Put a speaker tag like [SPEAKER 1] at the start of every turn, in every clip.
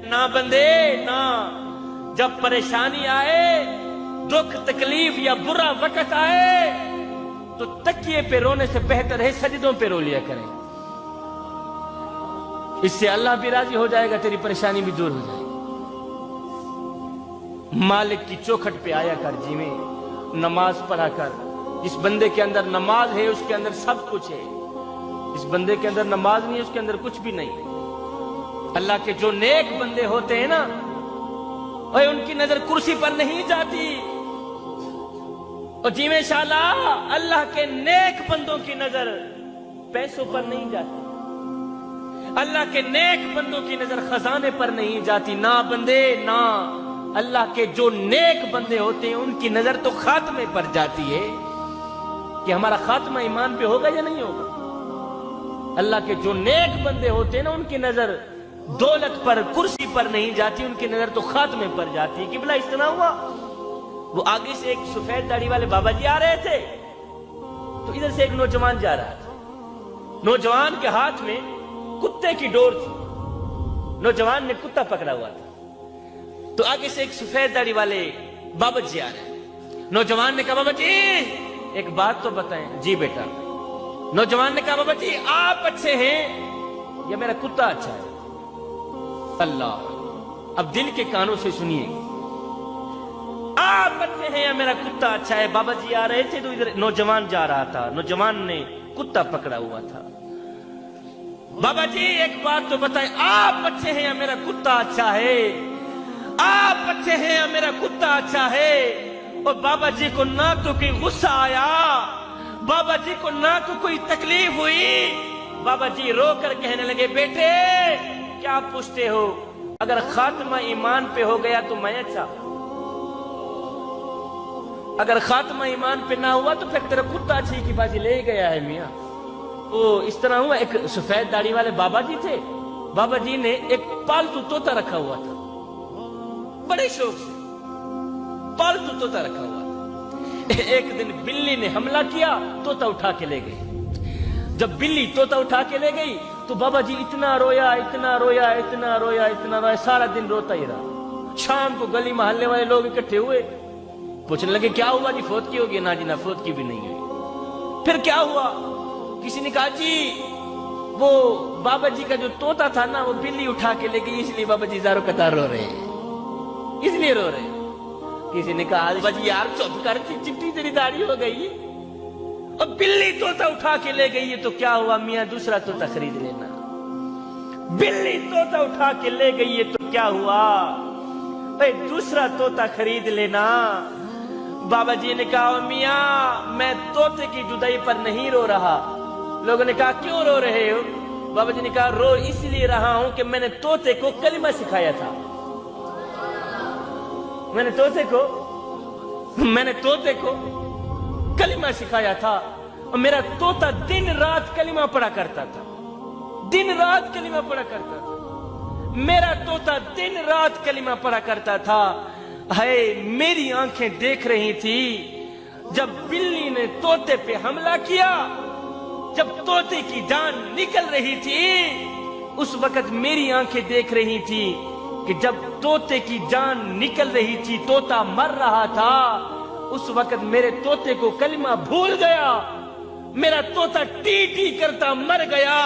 [SPEAKER 1] ना बंदे ना, जब परेशानी आए, दुख तकलीफ या बुरा वक्त आए तो तकिए पे रोने से बेहतर है सजदों पे रो लिया करें। इससे अल्लाह भी राजी हो जाएगा, तेरी परेशानी भी दूर हो जाएगी। मालिक की चौखट पे आया कर जीवे, नमाज पढ़ा कर। जिस बंदे के अंदर नमाज है उसके अंदर सब कुछ है, इस बंदे के अंदर नमाज नहीं है उसके अंदर कुछ भी नहीं है। अल्लाह के जो नेक बंदे होते हैं ना, और उनकी नजर कुर्सी पर नहीं जाती। और जीवे शाला अल्लाह के नेक बंदों की नजर पैसों पर नहीं जाती, अल्लाह के नेक बंदों की नजर खजाने पर नहीं जाती। ना बंदे ना, अल्लाह के जो नेक बंदे होते हैं उनकी नजर तो खात्मे पर जाती है कि हमारा खात्मा ईमान पे होगा या नहीं होगा। अल्लाह के जो नेक बंदे होते हैं ना, उनकी नजर दौलत पर कुर्सी पर नहीं जाती, उनकी नजर तो खात्मे पर जाती है। कि भला इस तरह हुआ, वो आगे से एक सफेद दाढ़ी वाले बाबा जी आ रहे थे, तो इधर से एक नौजवान जा रहा था। नौजवान के हाथ में कुत्ते की डोर थी, नौजवान ने कुत्ता पकड़ा हुआ था। तो आगे से एक सफेद दाढ़ी वाले बाबा जी आ रहे। नौजवान ने कहा, बाबा जी एक बात तो बताएं। जी बेटा। नौजवान ने कहा, बाबा जी आप अच्छे हैं या मेरा कुत्ता अच्छा है? अल्लाह, अब दिल के कानों से सुनिए, आप अच्छे हैं या मेरा कुत्ता अच्छा है? बाबा जी आ रहे थे तो इधर नौजवान जा रहा था, नौजवान ने कुत्ता पकड़ा हुआ था। बाबा जी एक बात तो बताएं, आप अच्छे हैं या मेरा कुत्ता अच्छा है? आप अच्छे हैं या मेरा कुत्ता अच्छा है? और बाबा जी को ना तो कोई गुस्सा आया, बाबा जी को ना तो कोई तकलीफ हुई। बाबा जी रो कर कहने लगे, बेटे क्या पूछते हो? अगर खात्मा ईमान पे हो गया तो मैं अच्छा, अगर खात्मा ईमान पे ना हुआ तो फिर तेरा कुत्ता अच्छी की बाजी ले गया है मियाँ। तो इस तरह हुआ। एक सफेद दाढ़ी वाले बाबा जी थे, बाबा जी ने एक पालतू तोता रखा हुआ था, बड़े शौक से पालतू तोता रखा हुआ था। एक दिन बिल्ली ने हमला किया, तोता उठा के ले गई। जब बिल्ली तोता उठा के ले गई तो बाबा जी इतना रोया, इतना रोया, इतना रोया, इतना रोया, सारा दिन रोता ही रहा। शाम को गली मोहल्ले वाले लोग इकट्ठे हुए, पूछने लगे क्या हुआ जी, फौत की होगी? ना जी ना, फौत की भी नहीं हुई। फिर क्या हुआ? किसी ने कहा जी वो बाबा जी का जो तोता था ना, वो बिल्ली उठा के ले गई, इसलिए बाबा जी ज़ारो कतार रो रहे हैं, इसलिए रो रहे हैं। किसी ने कहा बाबा जी यार चुप कर, चिट्टी तेरी दाढ़ी हो गई, और बिल्ली तोता उठा के ले गई है तो क्या हुआ मियाँ, दूसरा तोता खरीद लेना। बिल्ली तोता उठा के ले गई है तो क्या हुआ भाई, दूसरा तोता खरीद लेना। बाबा जी ने कहा, मियाँ मैं तोते की जुदाई पर नहीं रो रहा। लोगों ने कहा क्यों रो रहे हो? बाबा जी ने कहा रो इसलिए रहा हूं कि मैंने तोते को कलिमा सिखाया था। मैंने तोते को कलिमा सिखाया था, और मेरा तोता दिन रात कलिमा पढ़ा करता था, दिन रात कलिमा पढ़ा करता था। मेरा तोता दिन रात कलिमा पढ़ा करता था। है मेरी आंखें देख रही थी जब बिल्ली ने तोते पे हमला किया, जब तोते की जान निकल रही थी, उस वक्त मेरी आंखें देख रही थी कि जब तोते की जान निकल रही थी, तोता मर रहा था, उस वक्त मेरे तोते को कलिमा भूल गया, मेरा तोता टी टी करता मर गया।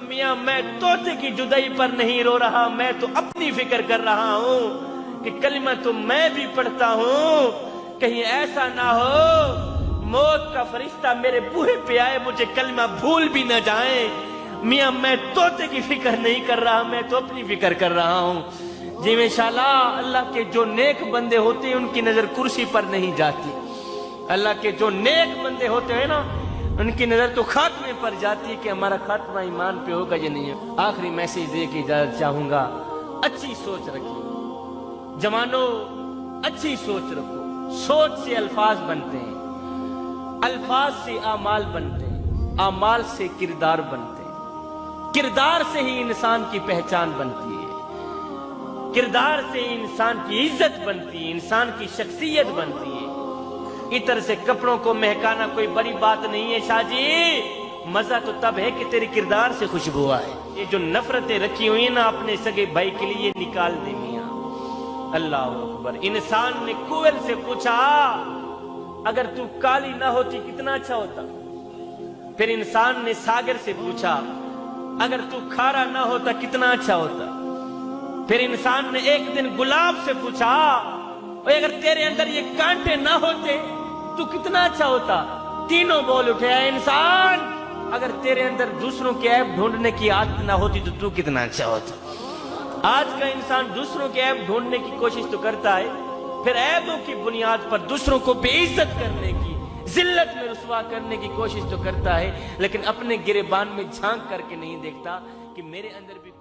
[SPEAKER 1] मियाँ मैं तोते की जुदाई पर नहीं रो रहा, मैं तो अपनी फिक्र कर रहा हूँ कि कलिमा तो मैं भी पढ़ता हूँ, कहीं ऐसा ना हो मौत का फरिश्ता मेरे बूहे पे आए, मुझे कलिमा भूल भी न जाए। मियाँ मैं तोते की फिक्र नहीं कर रहा, मैं तो अपनी फिक्र कर रहा हूँ। जी इंशाअल्लाह अल्लाह के जो नेक बंदे होते हैं उनकी नजर कुर्सी पर नहीं जाती, अल्लाह के जो नेक बंदे होते हैं ना, उनकी नजर तो खात्मे पर जाती है कि हमारा खात्मा ईमान पे होगा या नहीं है। आखिरी मैसेज दे के इजाजत चाहूंगा, अच्छी सोच रखिए जवानों, अच्छी सोच रखो। सोच से अल्फाज बनते हैं, अल्फाज से आमाल बनते हैं, आमाल से किरदार बनते हैं, किरदार से ही इंसान की पहचान बनती है, किरदार से इंसान की इज्जत बनती है, इंसान की शख्सियत बनती है। इतर से कपड़ों को महकाना कोई बड़ी बात नहीं है शाह जी, مزہ تو تب ہے کہ تیری کردار سے خوشبو آئے. یہ جو نفرتیں رکھی ہوئی ہیں نا اپنے سگے بھائی کے لیے نکال دے میاں. اللہ اکبر. انسان نے کوئل سے پوچھا اگر تو کالی نہ ہوتی کتنا اچھا ہوتا. پھر انسان نے ساگر سے پوچھا اگر تو کھارا نہ ہوتا کتنا اچھا ہوتا. پھر انسان نے ایک دن گلاب سے پوچھا اگر تیرے اندر یہ کانٹے نہ ہوتے تو کتنا اچھا ہوتا. تینوں بول اٹھے اے انسان اگر تیرے اندر دوسروں کے عیب ڈھونڈنے کی عادت نہ ہوتی تو کتنا اچھا ہوتا. آج کا انسان دوسروں کے عیب ڈھونڈنے کی کوشش تو کرتا ہے, پھر عیبوں کی بنیاد پر دوسروں کو بے عزت کرنے کی, ذلت میں رسوا کرنے کی کوشش تو کرتا ہے, لیکن اپنے گریبان میں جھانک کر کے نہیں دیکھتا کہ میرے اندر بھی